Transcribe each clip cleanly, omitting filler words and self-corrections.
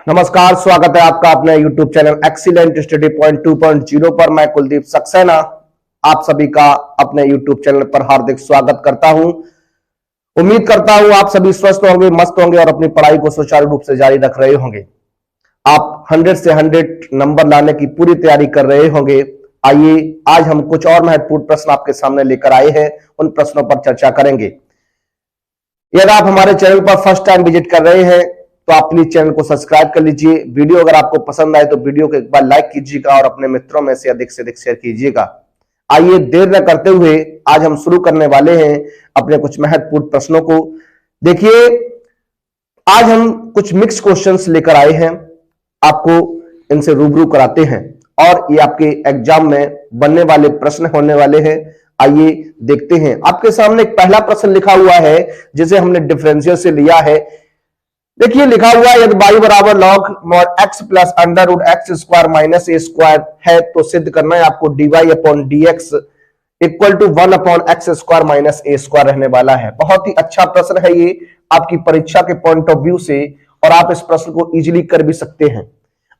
नमस्कार, स्वागत है आपका अपने YouTube channel excellent study point 2.0 पर। मैं कुलदीप सक्सेना आप सभी का अपने YouTube चैनल पर हार्दिक स्वागत करता हूं। उम्मीद करता हूं आप सभी स्वस्थ होंगे, मस्त होंगे और अपनी पढ़ाई को सुचारू रूप से जारी रख रहे होंगे। आप 100 से 100 नंबर लाने की पूरी तैयारी कर रहे होंगे। आइए आज हम कुछ और महत्वपूर्ण प्रश्न आपके सामने लेकर आए हैं, उन प्रश्नों पर चर्चा करेंगे। यदि आप हमारे चैनल पर फर्स्ट टाइम विजिट कर रहे हैं तो आप प्लीज चैनल को सब्सक्राइब कर लीजिए। वीडियो अगर आपको पसंद आए तो वीडियो को एक बार लाइक कीजिएगा और अपने मित्रों में से अधिक शेयर कीजिएगा। आइए देर न करते हुए आज हम शुरू करने वाले हैं अपने कुछ महत्वपूर्ण प्रश्नों को। देखिए, आज हम कुछ मिक्स क्वेश्चंस लेकर आए हैं, आपको इनसे रूबरू कराते हैं और ये आपके एग्जाम में बनने वाले प्रश्न होने वाले हैं। आइए देखते हैं। आपके सामने एक पहला प्रश्न लिखा हुआ है जिसे हमने डिफरेंशियल से लिया है। देखिए लिखा हुआ है, यदि y बराबर log mod x plus under root x square minus a square है तो सिद्ध करना है आपको dy upon dx equal to 1 upon x square minus a square रहने वाला है। बहुत ही अच्छा प्रश्न है ये आपकी परीक्षा के पॉइंट ऑफ व्यू से, और आप इस प्रश्न को इजीली कर भी सकते हैं।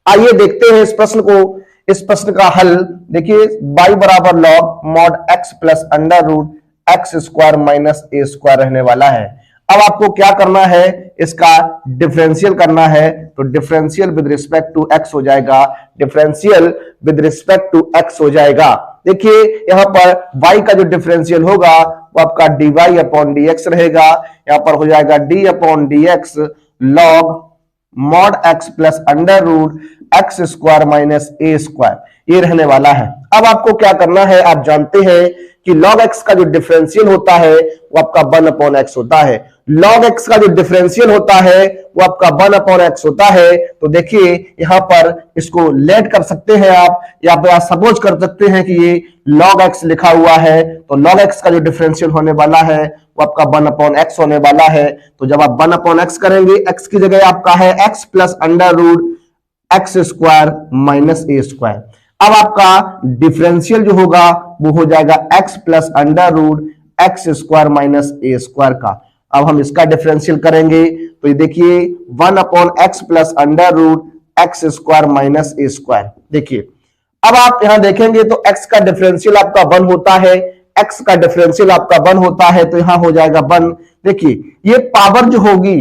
आइए देखते हैं इस प्रश्न को, इस प्रश्न का हल। देखिए y बराबर log mod x plus under root x square minus a square रहने वाला है। अब आपको क्या करना है, इसका डिफरेंशियल करना है। तो differential with respect to x हो जाएगा, differential with respect to x हो जाएगा। देखिए यहां पर y का जो डिफरेंशियल होगा वो आपका dy अपॉन dx रहेगा। यहां पर हो जाएगा d upon dx log mod x plus under root x square minus a square, ये रहने वाला है। अब आपको क्या करना है, आप जानते हैं कि log x का जो डिफरेंशियल होता है वो आपका 1 अपॉन एक्स होता है। log x का जो डिफरेंशियल होता है वो आपका 1 अपॉन एक्स होता है। तो देखिए यहां पर इसको लेट कर सकते हैं आप, या फिर आप सपोज कर सकते हैं कि ये log x लिखा हुआ है। तो log x का जो डिफरेंशियल होने वाला है वो आपका 1 अपॉन एक्स होने वाला है। तो जब आप 1 अपॉन एक्स करेंगे, x की जगह आपका है x plus under root x square minus a square. अब आपका डिफरेंशियल जो होगा वो हो जाएगा x plus under root x square minus a square का। अब हम इसका डिफरेंशियल करेंगे तो ये देखिए 1 upon x plus under root x square minus a square. देखिए अब आप यहां देखेंगे तो x का डिफरेंशियल आपका 1 होता है, x का डिफरेंशियल आपका 1 होता है, तो यहां हो जाएगा 1। देखिए ये पावर जो होगी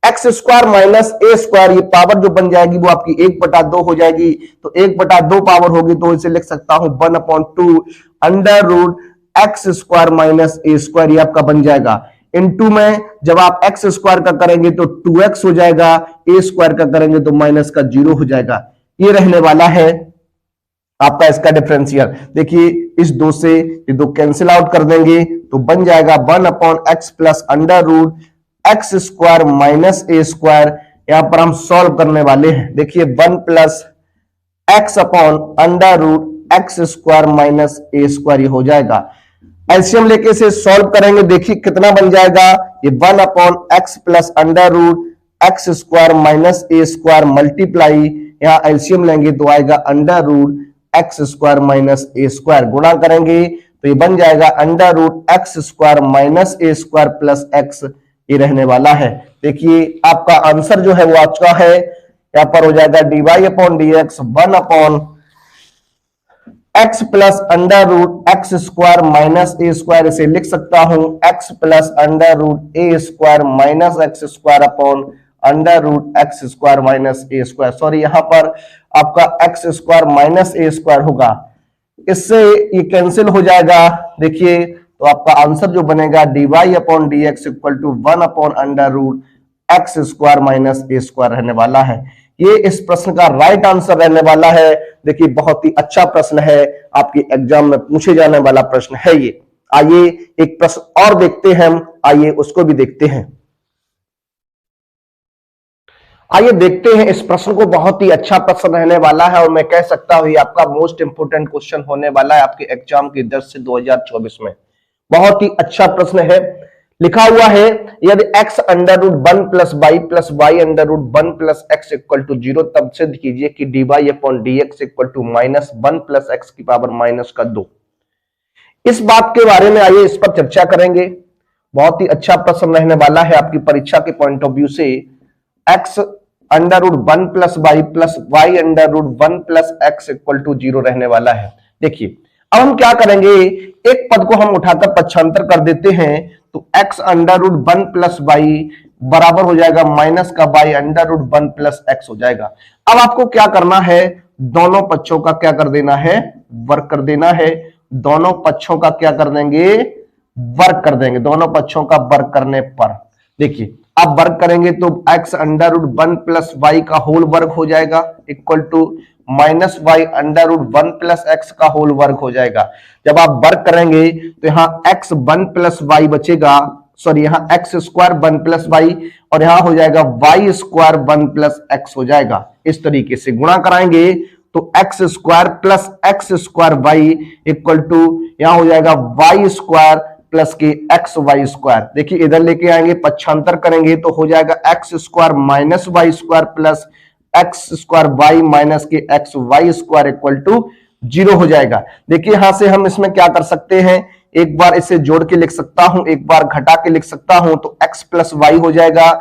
x square minus a square, ये पावर जो बन जाएगी वो आपकी 1/2 हो जाएगी। तो 1/2 पावर होगी तो इसे लिख सकता हूं 1 upon 2 under root x square minus a square, ये आपका बन जाएगा। इनटू में जब आप एक्स स्क्वायर का करेंगे तो 2x हो जाएगा, ए स्क्वायर का करेंगे तो माइनस का 0 हो जाएगा। ये रहने वाला है आपका इसका डिफरेंशियल। देखिए इस 2 से ये 2 कैंसिल आउट कर देंगे तो बन जाएगा 1 upon x plus under root x square minus a square. यहां पर हम सॉल्व करने वाले हैं। देखिए 1 plus x upon under root x square minus a square, ये हो जाएगा। एलसीएम लेके इसे सॉल्व करेंगे, देखिए कितना बन जाएगा, ये 1 upon x plus under root x square minus a square multiply, यहां एलसीएम लेंगे तो आएगा under root x square minus a square, गुणा करेंगे तो ये बन जाएगा under root x square minus a square plus x, ये रहने वाला है। देखिए आपका आंसर जो है वो आ चुका है। यहां पर हो जाएगा dy upon dx 1 upon x plus under root x square minus a square, इसे लिख सकता हूं x plus under root a square minus x square upon under root x square minus a square. Sorry, यहां पर आपका x square minus a square होगा, इससे ये कैंसिल हो जाएगा। देखिए तो आपका आंसर जो बनेगा dy upon dx equal to 1 upon under root x square minus a square रहने वाला है। ये इस प्रश्न का राइट आंसर रहने वाला है। देखिए बहुत ही अच्छा प्रश्न है, आपके एग्जाम में पूछे जाने वाला प्रश्न है ये। आइए एक प्रश्न और देखते हैं, आइए उसको भी देखते हैं। आइए देखते हैं इस प्रश्न को, बहुत ही अच्छा प्रश्न रहने वाला है और मैं कह सकता हूं ये आपका मोस्ट इंपोर्टेंट क्वेश्चन होने वाला है आपके एग्जाम की दर्ज से 2024 में। बहुत ही अच्छा प्रश्न है। लिखा हुआ है यदि x under root 1 plus y plus y under root 1 plus x equal to 0, तब सिद्ध कीजिए कि dy upon dx equal to minus 1 plus x की पावर माइनस का 2। इस बात के बारे में आइए इस पर चर्चा करेंगे। बहुत ही अच्छा प्रश्न रहने वाला है आपकी परीक्षा के पॉइंट ऑफ व्यू से। x √1 + y under root 1 + x equal to 0 रहने वाला है। देखिए अब हम क्या करेंगे, एक पद को हम उठाकर पक्षांतर कर देते हैं, तो x अंडर रूट 1 + y बराबर हो जाएगा माइनस का y अंडर रूट 1 + x हो जाएगा। अब आपको क्या करना है, दोनों पक्षों का क्या कर देना है, वर्ग कर देना है। दोनों पक्षों का क्या कर देंगे, वर्ग कर देंगे। दोनों पक्षों का वर्ग करने पर देखिए आप वर्ग करेंगे तो x अंडर रूट 1 + y का होल वर्ग हो जाएगा equal to minus y under root 1 + x का होल वर्ग हो जाएगा। जब आप वर्ग करेंगे तो यहां x 1 + y बचेगा, सॉरी यहां x स्क्वायर 1 + y और यहां हो जाएगा y स्क्वायर 1 + x हो जाएगा। इस तरीके से गुणा कराएंगे तो x square plus x square y equal to यहां हो जाएगा y square plus k x y square. देखिए इधर लेके आएंगे पक्षांतर करेंगे तो हो जाएगा x square minus y square plus x square y minus k x y square equal to 0 हो जाएगा। देखिए यहां से हम इसमें क्या कर सकते हैं, एक बार इसे जोड़ के लिख सकता हूं, एक बार घटा के लिख सकता हूं, तो x प्लस वाई हो जाएगा,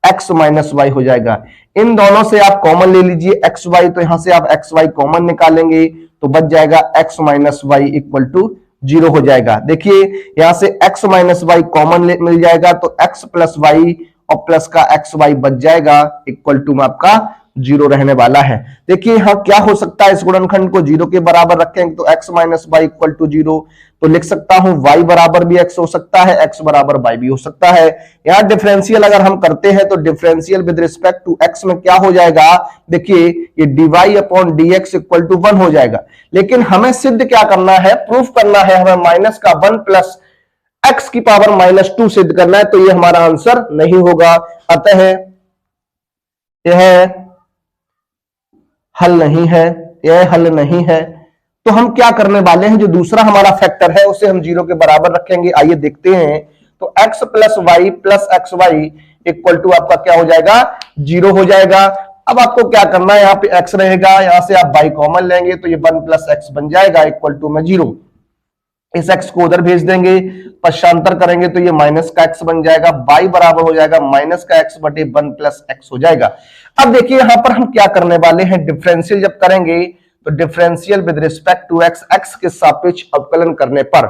x माइनस वाई हो जाएगा। इन दोनों से आप कॉमन ले लीजिए एक्स वाई, तो यहां से आप एक्स वाई कॉमन निकालेंगे तो बच जाएगा x minus y equal to 0 हो जाएगा। देखिए यहां से x माइनस वाई कॉमन मिल जाएगा तो x प्लस वाई और प्लस का एक्स वाई बच जाएगा इक्वल टू में आपका 0 रहने वाला है। देखिए यहां क्या हो सकता है, इस गुणनखंड को 0 के बराबर रखेंगे तो x minus y equal to 0, तो लिख सकता हूं y बराबर भी x हो सकता है, x बराबर y भी हो सकता है। यहां डिफरेंशियल अगर हम करते हैं तो differential with respect to x में क्या हो जाएगा, देखिए ये dy upon dx equal to 1 हो जाएगा। लेकिन हमें सिद्ध क्या करना है, प्रूफ करना है, हमें माइनस का 1 प्लस x की पावर -2 सिद्ध करना है, तो ये हमारा आंसर नहीं होगा। अतः यह हल नहीं है, यह हल नहीं है। तो हम क्या करने वाले हैं, जो दूसरा हमारा फैक्टर है उसे हम 0 के बराबर रखेंगे। आइए देखते हैं, तो x plus y plus x y equal to आपका क्या हो जाएगा, 0 हो जाएगा। अब आपको क्या करना है, यहाँ पे x रहेगा, यहां से आप y कॉमन लेंगे तो ये 1 प्लस एक्स बन जाएगा इक्वल टू में 0। इस x को उधर भेज देंगे, पश्चांतर करेंगे तो ये माइनस का x बन जाएगा, y बराबर हो जाएगा माइनस का x बटे 1 प्लस एक्स हो जाएगा। अब देखिए यहां पर हम क्या करने वाले हैं, डिफरेंशियल जब करेंगे तो differential with respect to x, x के सापेक्ष अवकलन करने पर,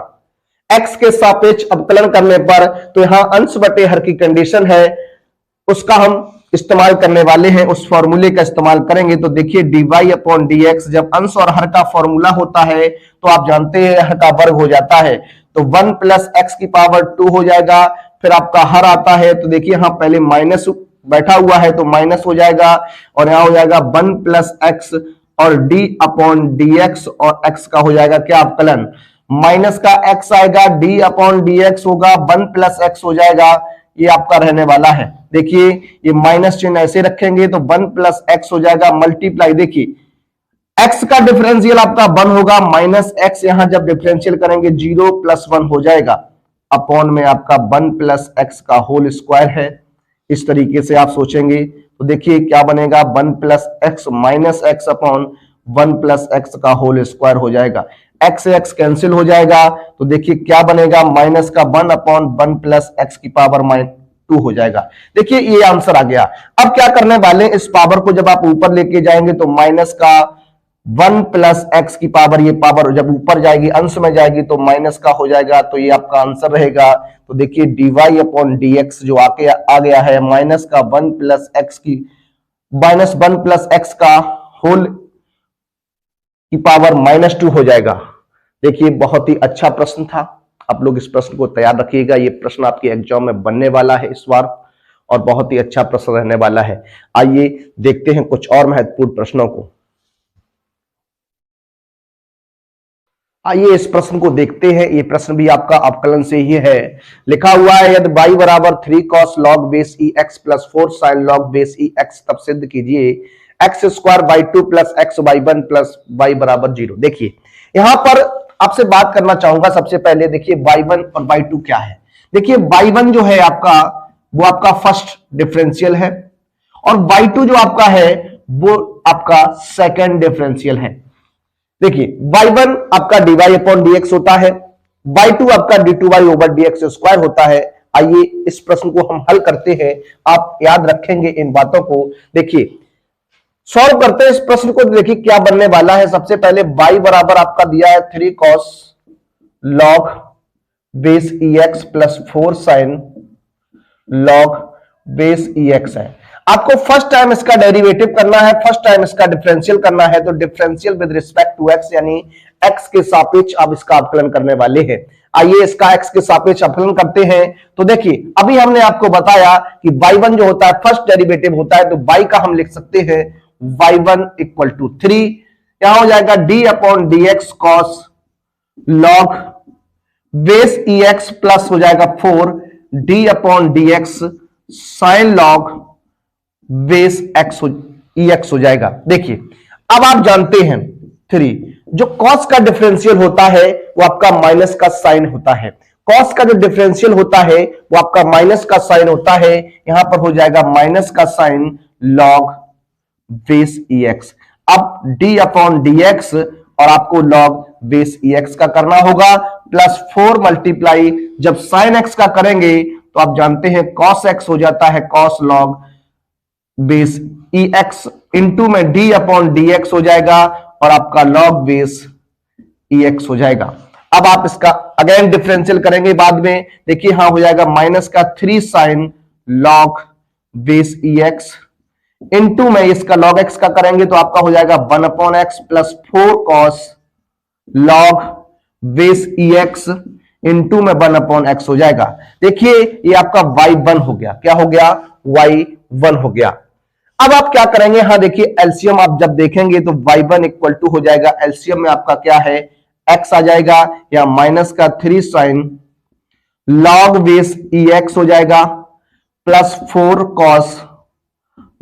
x के सापेक्ष अवकलन करने पर, तो यहां अंश बटे हर की कंडीशन है उसका हम इस्तेमाल करने वाले हैं, उस फॉर्मूले का इस्तेमाल करेंगे। तो देखिए dy अपॉन dx, जब अंश और हर का फॉर्मूला होता है तो आप जानते हैं हर का वर्ग हो जाता है, तो 1 प्लस एक्स की पावर 2 हो जाएगा। फिर आपका हर आता है तो देखिए यहां पहले माइनस बैठा हुआ है तो माइनस हो जाएगा, और यहां हो जाएगा 1 प्लस एक्स और d अपॉन dx, और x का हो जाएगा क्या अवकलन, माइनस का x आएगा, d अपॉन dx होगा, 1 प्लस एक्स हो जाएगा, ये आपका रहने वाला है। देखिए ये माइनस चिन्ह ऐसे रखेंगे तो 1 प्लस एक्स हो जाएगा, मल्टीप्लाई, देखिए x का डिफरेंशियल आपका 1 होगा, माइनस एक्स यहां जब डिफरेंशियल करेंगे 0 प्लस 1 हो जाएगा, अपॉन में आपका 1 प्लस एक्स का होल स्क्वायर है। इस तरीके से आप सोचेंगे तो देखिए क्या बनेगा, 1 plus x minus x upon 1 plus x का होल स्क्वायर हो जाएगा। एक्स से एक्स कैंसिल हो जाएगा तो देखिए क्या बनेगा, माइनस का 1 अपॉन 1 प्लस एक्स की पावर -2 हो जाएगा। देखिए ये आंसर आ गया। अब क्या करने वाले, इस पावर को जब आप ऊपर लेके जाएंगे तो माइनस का 1 प्लस एक्स की पावर, ये पावर जब ऊपर जाएगी अंश में जाएगी तो माइनस का हो जाएगा, तो ये आपका आंसर रहेगा। तो देखिए dy अपॉन dx जो आके आ गया है, माइनस का 1 प्लस एक्स की माइनस 1 प्लस एक्स का होल की पावर -2 हो जाएगा। देखिए बहुत ही अच्छा प्रश्न था, आप लोग इस प्रश्न को तैयार रखिएगा, ये प्रश्न आपके एग्जाम में बनने वाला है इस बार, और बहुत ही अच्छा प्रश्न रहने वाला है। आइए देखते हैं कुछ और महत्वपूर्ण प्रश्नों को। आइए इस प्रश्न को देखते हैं, ये प्रश्न भी आपका अवकलन से ही है। लिखा हुआ है, यदि y बराबर 3 cos log base e x plus 4 sin log base e x, तब सिद्ध कीजिए x square by 2 plus x by 1 plus y बराबर 0। देखिए यहां पर आपसे बात करना चाहूंगा सबसे पहले, देखिए y1 और y2 क्या है। देखिए y1 जो है आपका, वो आपका फर्स्ट डिफरेंशियल है, और y2 जो आपका है वो आपका सेकेंड डिफरेंशियल है। देखिए y1 आपका dy अपॉन dx होता है, y2 आपका d2y ओवर dx स्क्वायर होता है, आइए इस प्रश्न को हम हल करते हैं, आप याद रखेंगे इन बातों को। देखिए सॉल्व करते हैं इस प्रश्न को, देखिए क्या बनने वाला है। सबसे पहले y बराबर आपका दिया है 3 cos log base EX plus 4 sin log base EX है। आपको फर्स्ट टाइम इसका डेरिवेटिव करना है, फर्स्ट टाइम इसका डिफरेंशियल करना है, तो differential with respect to x यानी x के सापेक्ष आप इसका अवकलन करने वाले हैं। आइए इसका x के सापेक्ष अवकलन करते हैं। तो देखिए अभी हमने आपको बताया कि y1 जो होता है फर्स्ट डेरिवेटिव होता है, तो y का हम लिख सकते हैं y1 इक्वल टू 3, यहां हो जाएगा d upon dx cos log base EX plus हो जाएगा 4 d upon dx sin log base EX हो जाएगा। देखिए अब आप जानते हैं 3 जो cos का डिफरेंशियल होता है वो आपका माइनस का साइन होता है, cos का जो डिफरेंशियल होता है वो आपका माइनस का साइन होता है, यहां पर हो जाएगा माइनस का साइन log बेस EX। अब d अपॉन dx और आपको log बेस EX का करना होगा, प्लस 4 मल्टीप्लाई जब sin x का करेंगे तो आप जानते हैं cos x हो जाता है cos log base EX into में d अपॉन dx हो जाएगा और आपका log बेस EX हो जाएगा। अब आप इसका अगेन डिफरेंशियल करेंगे बाद में, देखिए यहां हो जाएगा माइनस का 3 sine log base EX into में इसका log x का करेंगे तो आपका हो जाएगा 1 upon x plus 4 cos log base EX into में 1 अपॉन x हो जाएगा। देखिए ये आपका y1 हो गया, क्या हो गया y1 हो गया। अब आप क्या करेंगे, यहां देखिए एलसीएम आप जब देखेंगे तो y1 इक्वल टू हो जाएगा, एलसीएम में आपका क्या है x आ जाएगा या माइनस का 3 साइन log बेस EX हो जाएगा plus 4 cos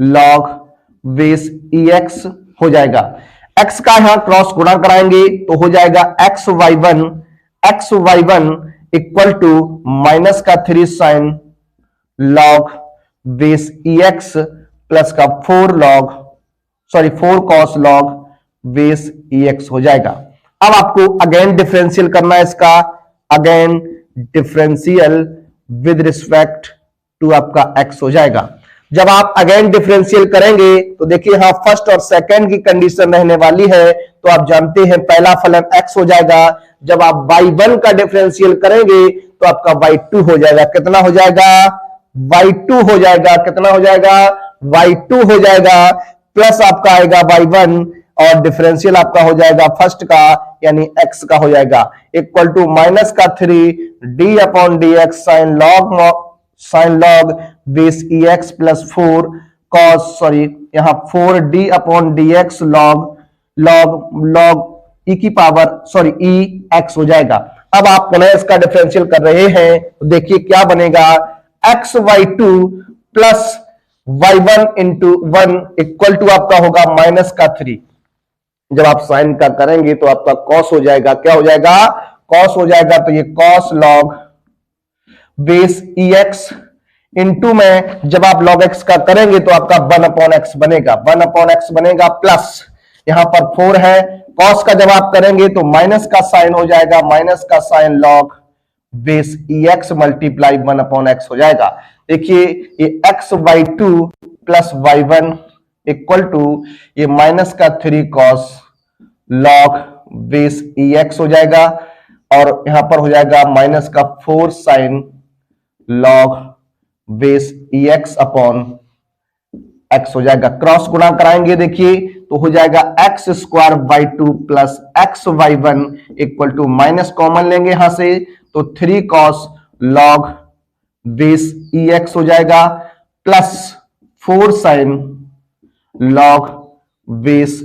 log base EX हो जाएगा। x का यहां क्रॉस गुणा कराएंगे तो हो जाएगा x y1 equal to minus का 3 sine log base EX plus का 4 cos log बेस EX हो जाएगा। अब आपको अगेन डिफरेंशियल करना है इसका, again differential with respect to आपका x हो जाएगा। जब आप अगेन डिफरेंशियल करेंगे तो देखिए यहां फर्स्ट और सेकंड की कंडीशन रहने वाली है, तो आप जानते हैं पहला फलन x हो जाएगा। जब आप y1 का डिफरेंशियल करेंगे तो आपका y2 हो जाएगा, कितना हो जाएगा y2 हो जाएगा, कितना हो जाएगा y2 हो जाएगा, प्लस आपका आएगा y1 और डिफरेंशियल आपका हो जाएगा फर्स्ट का यानी x का हो जाएगा इक्वल टू माइनस का 3 d upon dx sine log base EX plus 4 cos यहां 4d upon dx log e की पावर EX हो जाएगा। अब आप पुनः इसका डिफरेंशियल कर रहे हैं तो देखिए क्या बनेगा, x y2 plus y1 into 1 equal to आपका होगा माइनस का 3। जब आप साइन का करेंगे तो आपका cos हो जाएगा, क्या हो जाएगा cos हो जाएगा, तो ये cos log base EX into में जब आप log x का करेंगे तो आपका 1 अपॉन x बनेगा, 1 अपॉन x बनेगा, प्लस यहां पर 4 है, cos का जब आप करेंगे तो माइनस का साइन हो जाएगा, माइनस का sine log base EX multiply 1 upon x हो जाएगा। देखिए ये x y2 plus y1 equal to ये माइनस का 3 cos log बेस EX हो जाएगा और यहां पर हो जाएगा माइनस का 4 sine log base EX upon x हो जाएगा। क्रॉस गुणा कराएंगे देखिए तो हो जाएगा x square y2 plus x y1 equal to minus common लेंगे यहां से तो 3 cos log बेस EX हो जाएगा plus 4 sine log base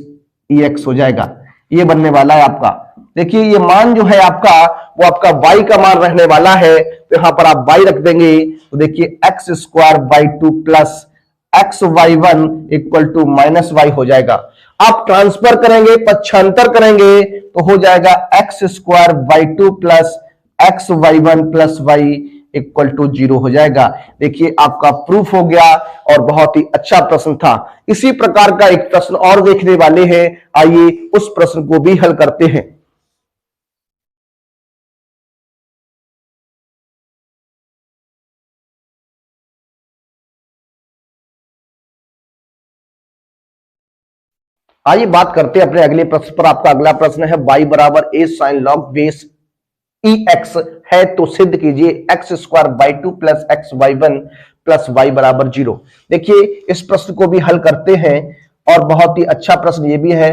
EX हो जाएगा। ये बनने वाला है आपका। देखिए ये मान जो है आपका वो आपका y का मान रहने वाला है, तो यहां पर आप y रख देंगे तो देखिए x square y2 plus x y1 equal to minus y हो जाएगा। आप ट्रांसफर करेंगे, पक्षांतर करेंगे तो हो जाएगा x square y2 plus x y1 plus y equal to 0 हो जाएगा। देखिए आपका प्रूफ हो गया और बहुत ही अच्छा प्रश्न था। इसी प्रकार का एक प्रश्न और देखने वाले हैं, आइए उस प्रश्न को भी हल करते हैं। आइए बात करते हैं अपने अगले प्रश्न पर। आपका अगला प्रश्न है y बराबर a sine log base ex है तो सिद्ध कीजिए x square by two plus x y one plus y बराबर 0। देखिए इस प्रश्न को भी हल करते हैं और बहुत ही अच्छा प्रश्न ये भी है।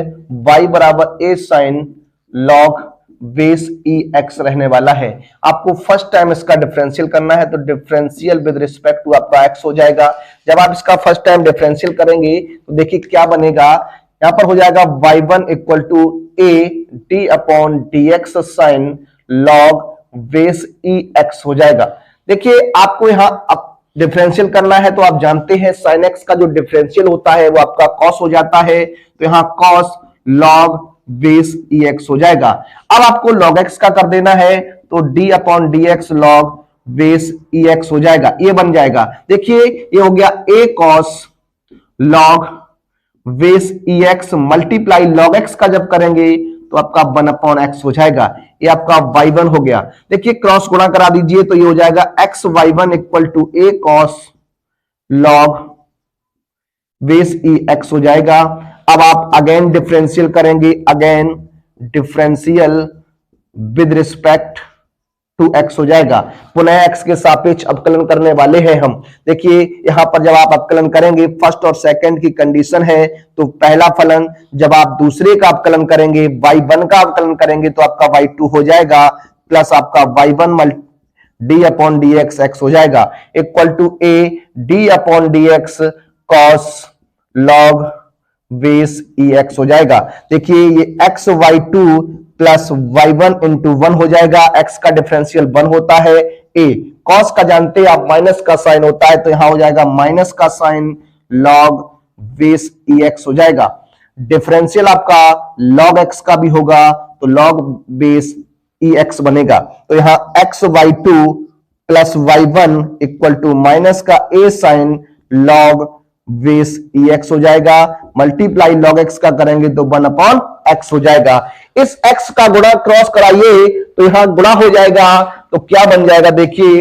y बराबर a sine log base ex रहने वाला है। आपको फर्स्ट टाइम इसका डिफरेंशियल करना है तो डिफरेंशियल विद रिस्पेक्ट टू आपका x हो जाएगा। जब आप इसका फर्स्ट टाइम डिफरेंशियल करेंगे तो देखिए क्या बनेगा, यहां पर हो जाएगा y1 equal to a d upon dx sine log base ex हो जाएगा। देखिए आपको यहां डिफरेंशियल करना है तो आप जानते हैं साइन x का जो डिफरेंशियल होता है वो आपका cos हो जाता है, तो यहां cos लॉग बेस ex हो जाएगा। अब आपको log x का कर देना है तो d upon dx log base ex हो जाएगा, ये बन जाएगा। देखिए ये हो गया a cos log base ex multiply log x का जब करेंगे तो आपका 1 अपॉन x हो जाएगा, ये आपका y1 हो गया। देखिए क्रॉस गुणा करा दीजिए तो ये हो जाएगा x y1 equal to a cos log base ex हो जाएगा। अब आप अगेन डिफरेंशियल करेंगे, again differential with respect to x हो जाएगा। पुनः x के सापेक्ष अवकलन करने वाले हैं हम। देखिए यहां पर जब आप अवकलन करेंगे फर्स्ट और सेकंड की कंडीशन है तो पहला फलन, जब आप दूसरे का अवकलन करेंगे y1 का अवकलन करेंगे तो आपका y2 हो जाएगा प्लस आपका y1 d upon dx x हो जाएगा equal to a d upon dx cos log base ex हो जाएगा। देखिए ये x y2 plus y1 into 1 हो जाएगा, x का डिफरेंशियल 1 होता है a, cos का जानते हैं आप माइनस का साइन होता है तो यहां हो जाएगा माइनस का साइन log बेस ex हो जाएगा। डिफरेंशियल आपका log x का भी होगा तो log बेस ex बनेगा, तो यहां x y2 plus y1 equal to minus का a sine log base ex हो जाएगा। मल्टीप्लाई log x का करेंगे तो 1 अपॉन x हो जाएगा। इस x का गुणा क्रॉस कराइए तो यहां गुणा हो जाएगा तो क्या बन जाएगा, देखिए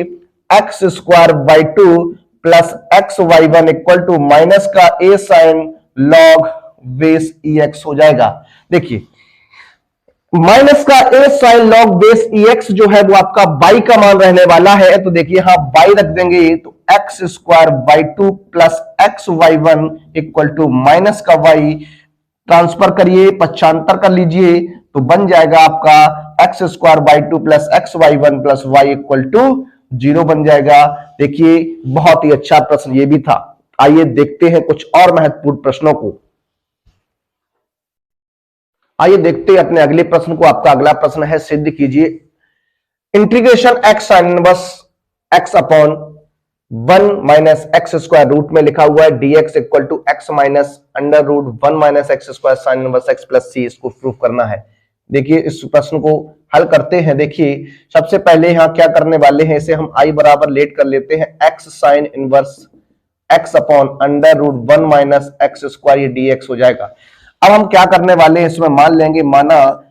x square by two plus x y one equal to minus का a sine log base ex हो जाएगा। देखिए माइनस का a sine log base ex जो है वो आपका y का मान रहने वाला है, तो देखिए यहां y रख देंगे तो x square by two plus x y one equal to minus का y ट्रांसफर करिए, पक्षांतर कर लीजिए तो बन जाएगा आपका x square by two plus x y one plus y equal to 0 बन जाएगा। देखिए बहुत ही अच्छा प्रश्न ये भी था। आइए देखते हैं कुछ और महत्वपूर्ण प्रश्नों को। आइए देखते हैं अपने अगले प्रश्न को। आपका अगला प्रश्न है सिद्ध कीजिए integration x sine inverse x upon 1 minus x square root में लिखा हुआ है dx equal to x minus under root 1 minus x square sine inverse x plus c, इसको प्रूफ करना है। देखिए इस प्रश्न को हल करते हैं। देखिए सबसे पहले यहां क्या करने वाले हैं, इसे हम i बराबर लेट कर लेते हैं x sine inverse x upon under root 1 minus x square, ये dx हो जाएगा। अब हम क्या करने वाले हैं, इसमें मान लेंगे, माना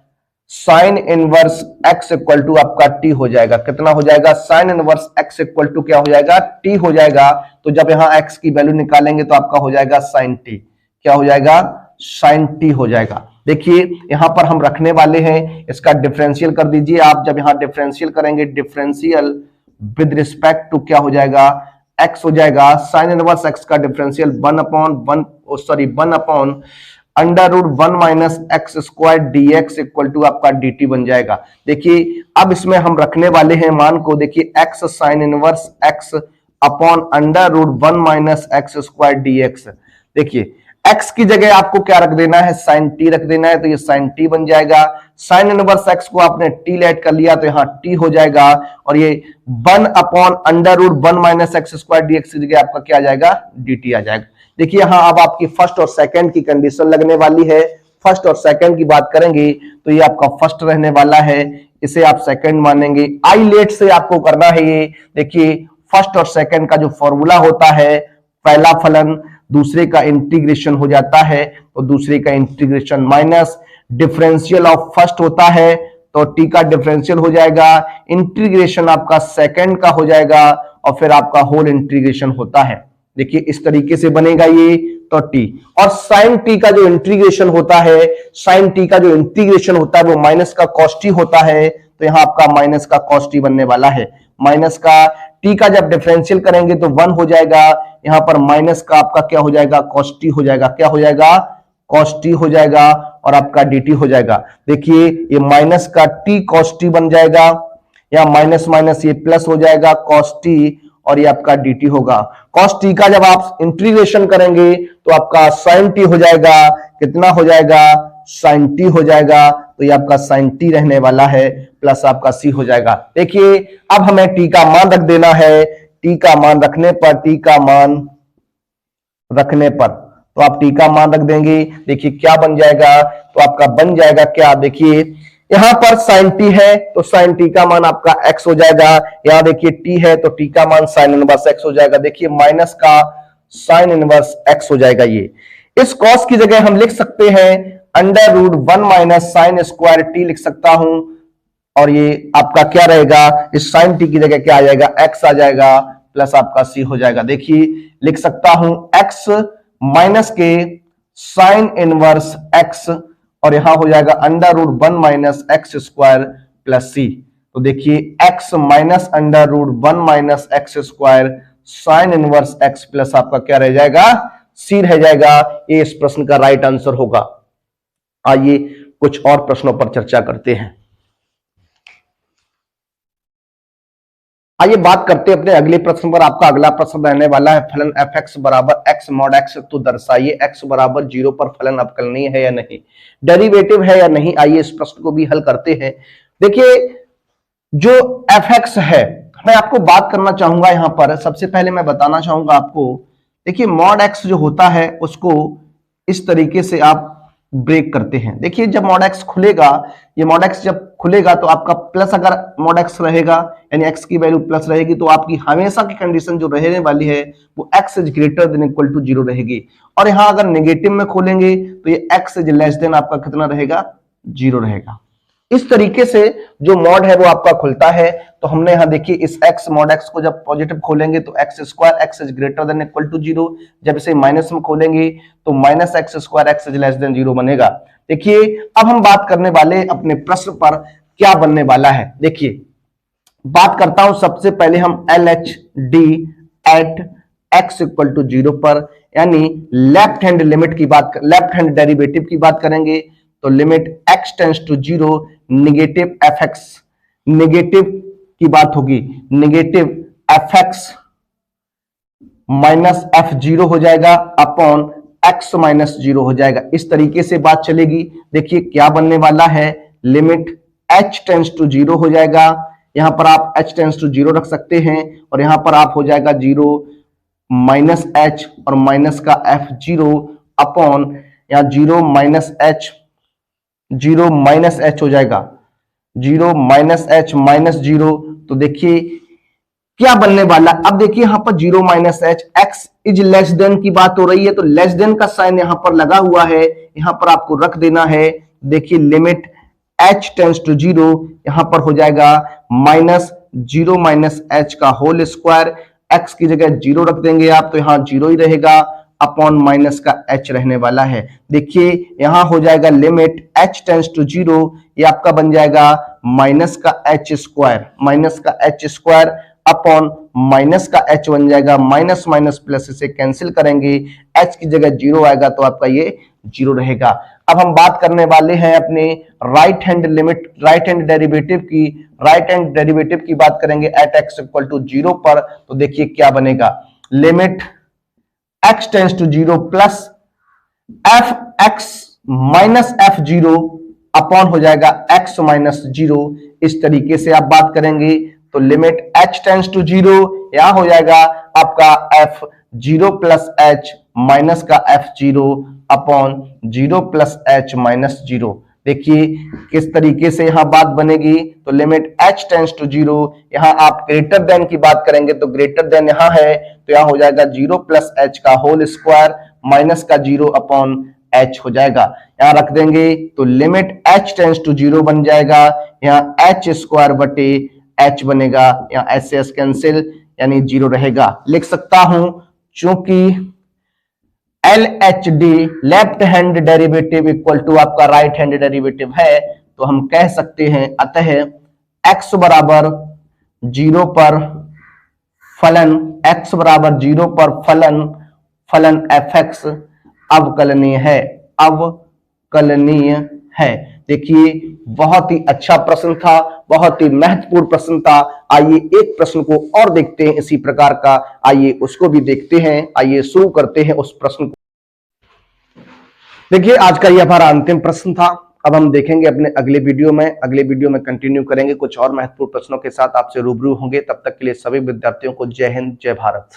sine inverse x equal to आपका t हो जाएगा। कितना हो जाएगा, sine inverse x equal to क्या हो जाएगा, t हो जाएगा। तो जब यहां x की वैल्यू निकालेंगे तो आपका हो जाएगा साइन t, क्या हो जाएगा, साइन t हो जाएगा। देखिए यहां पर हम रखने वाले हैं, इसका डिफरेंशियल कर दीजिए आप। जब यहां डिफरेंशियल करेंगे, डिफरेंशियल विद रिस्पेक्ट टू क्या हो जाएगा, x हो जाएगा। साइन इनवर्स x का differential 1 upon under root 1 minus x square dx equal to आपका dt बन जाएगा। देखिए अब इसमें हम रखने वाले हैं मान को, देखिए x sine inverse x upon under root 1 minus x square dx। देखिए x की जगह आपको क्या रख देना है, साइन t रख देना है, तो ये साइन t बन जाएगा। साइन इनवर्स x को आपने t लेट कर लिया तो यहाँ t हो जाएगा, और ये 1 upon under root 1 minus x square dx की जगह आपका क्या आ जाएगा, dt आ जाएगा। देखिए यहां अब आपकी फर्स्ट और सेकंड की कंडीशन लगने वाली है। फर्स्ट और सेकंड की बात करेंगे तो ये आपका फर्स्ट रहने वाला है, इसे आप सेकंड मानेंगे। आई लेट से आपको करना है ये। देखिए फर्स्ट और सेकंड का जो फॉर्मूला होता है, पहला फलन दूसरे का इंटीग्रेशन हो जाता है, तो दूसरे का integration minus differential of first होता है, तो टी का डिफरेंशियल हो जाएगा, इंटीग्रेशन आपका सेकंड का हो जाएगा, और फिर आपका होल इंटीग्रेशन होता है। देखिए इस तरीके से बनेगा ये, तो टी, और साइन टी का जो इंटीग्रेशन होता है, साइन टी का जो इंटीग्रेशन होता है वो माइनस का कॉस टी होता है, तो यहां आपका माइनस का कॉस टी बनने वाला है। माइनस का टी का जब डिफरेंशियल करेंगे तो 1 हो जाएगा, यहां पर माइनस का आपका क्या हो जाएगा, कॉस टी हो जाएगा, क्या हो जाएगा, कॉस टी हो जाएगा, और आपका dt हो जाएगा। देखिए ये माइनस का टी कॉस टी बन जाएगा, या माइनस माइनस ये प्लस हो जाएगा कॉस टी, और ये आपका dt होगा। कॉस टी का जब आप इंटीग्रेशन करेंगे तो आपका साइन टी हो जाएगा, कितना हो जाएगा, साइन टी हो जाएगा, तो ये आपका साइन टी रहने वाला है, प्लस आपका सी हो जाएगा। देखिए अब हमें टी का मान रख देना है, टी का मान रखने पर, टी का मान रखने पर तो आप टी का मान रख देंगे, देखिए क्या बन जाएगा, तो आपका बन जाएगा क्या, देखिए यहां पर साइन टी है तो साइन टी का मान आपका x हो जाएगा, यहां देखिए t है तो t का मान साइन इनवर्स x हो जाएगा, देखिए माइनस का साइन इनवर्स x हो जाएगा। ये इस कॉस की जगह हम लिख सकते हैं under root 1 minus sine square t लिख सकता हूं, और ये आपका क्या रहेगा, इस साइन टी की जगह क्या आ जाएगा, x आ जाएगा, प्लस आपका c हो जाएगा। देखिए लिख सकता हूं x minus k sine inverse x, और यहां हो जाएगा under root 1 minus x square plus c. तो देखिए x minus under root 1 minus x square sine inverse x plus आपका क्या रह जाएगा, c रह जाएगा। ये इस प्रश्न का राइट आंसर होगा। आइए कुछ और प्रश्नों पर चर्चा करते हैं। आइए बात करते हैं अपने अगले प्रश्न पर। आपका अगला प्रश्न रहने वाला है फलन f(x) बराबर x mod x, तो दर्शाइए x बराबर 0 पर फलन अवकलनीय है या नहीं, डेरिवेटिव है या नहीं। आइए इस प्रश्न को भी हल करते हैं। देखिए जो f(x) है, मैं आपको बात करना चाहूंगा यहां पर, सबसे पहले मैं बताना चाहूंगा आपको, देखिए mod x जो होता है उसको इस तरीके से आप ब्रेक करते हैं। देखिए जब mod x खुलेगा, ये mod x जब खुलेगा तो आपका प्लस, अगर mod x रहेगा यानी x की वैल्यू प्लस रहेगी तो आपकी हमेशा की कंडीशन जो रहने वाली है वो x is greater than equal to 0 रहेगी। और यहां अगर नेगेटिव में खोलेंगे तो ये x इज लेस देन आपका कितना रहेगा, 0 रहेगा। इस तरीके से जो मॉड है वो आपका खुलता है। तो हमने यहां देखिए इस x मॉड x को जब पॉजिटिव खोलेंगे तो x square x is greater than equal to 0, जब इसे माइनस में खोलेंगे तो minus x square x is less than 0 बनेगा। देखिए अब हम बात करने वाले अपने प्रश्न पर क्या बनने वाला है। देखिए बात करता हूं, सबसे पहले हम LHD at x equal to 0 पर, यानी लेफ्ट हैंड लिमिट की बात, लेफ्ट हैंड डेरिवेटिव की बात करेंगे तो limit x tends to 0 negative fx, negative की बात होगी, नेगेटिव fx माइनस f0 हो जाएगा अपॉन x माइनस 0 हो जाएगा। इस तरीके से बात चलेगी। देखिए क्या बनने वाला है, लिमिट h टेंड्स टू 0 हो जाएगा, यहां पर आप h टेंड्स टू 0 रख सकते हैं, और यहां पर आप हो जाएगा 0 माइनस h और माइनस का f0 अपॉन यहां 0 माइनस h, 0 माइनस h हो जाएगा, 0 माइनस h माइनस 0। तो देखिए क्या बनने वाला, अब देखिए यहां पर 0 minus h, x is less then की बात हो रही है तो लेस देन का साइन यहां पर लगा हुआ है, यहां पर आपको रख देना है। देखिए लिमिट h टेंड्स टू 0, यहां पर हो जाएगा माइनस 0 माइनस h का होल स्क्वायर, x की जगह 0 रख देंगे आप तो यहां 0 ही रहेगा अपॉन माइनस का h रहने वाला है। देखिए यहां हो जाएगा लिमिट h टेंड्स टू 0, ये आपका बन जाएगा माइनस का h स्क्वायर, माइनस का h स्क्वायर अपॉन माइनस का h बन जाएगा, माइनस माइनस प्लस इसे कैंसिल करेंगे, h की जगह 0 आएगा तो आपका ये 0 रहेगा। अब हम बात करने वाले हैं अपने right hand limit, right hand derivative की, राइट हैंड डेरिवेटिव की बात करेंगे एट x इक्वल टू 0 पर। तो देखिए क्या बनेगा, limit x tends to 0 plus fx minus f0 upon हो जाएगा x माइनस 0। इस तरीके से आप बात करेंगे तो लिमिट h टेंड्स टू 0, यहां हो जाएगा आपका f0 प्लस h माइनस का f0 upon 0 plus h minus 0। देखिए किस तरीके से यहां बात बनेगी, तो लिमिट h टेंड्स टू 0, यहां आप ग्रेटर देन की बात करेंगे तो ग्रेटर देन यहां है तो यहां हो जाएगा 0 प्लस h का होल स्क्वायर माइनस का 0 अपॉन h हो जाएगा, यहां रख देंगे तो लिमिट h टेंड्स टू 0 बन जाएगा, यहां h स्क्वायर बटे h बनेगा, यहां h से h कैंसिल यानी 0 रहेगा। लिख सकता हूं चूंकि LHD left hand derivative equal to आपका राइट हैंड डेरिवेटिव है, तो हम कह सकते हैं अतः x बराबर 0 पर फलन x बराबर 0 पर फलन fx अवकलनीय है। देखिए बहुत ही अच्छा प्रश्न था, बहुत ही महत्वपूर्ण प्रश्न था। आइए एक प्रश्न को और देखते हैं इसी प्रकार का, आइए उसको भी देखते हैं। आइए शुरू करते हैं उस प्रश्न को। देखिए आज का यह हमारा अंतिम प्रश्न था। अब हम देखेंगे अपने अगले वीडियो में कंटिन्यू करेंगे, कुछ और महत्वपूर्ण प्रश्नों के साथ आपसे रूबरू होंगे। तब तक के लिए सभी विद्यार्थियों को जय हिंद, जय भारत।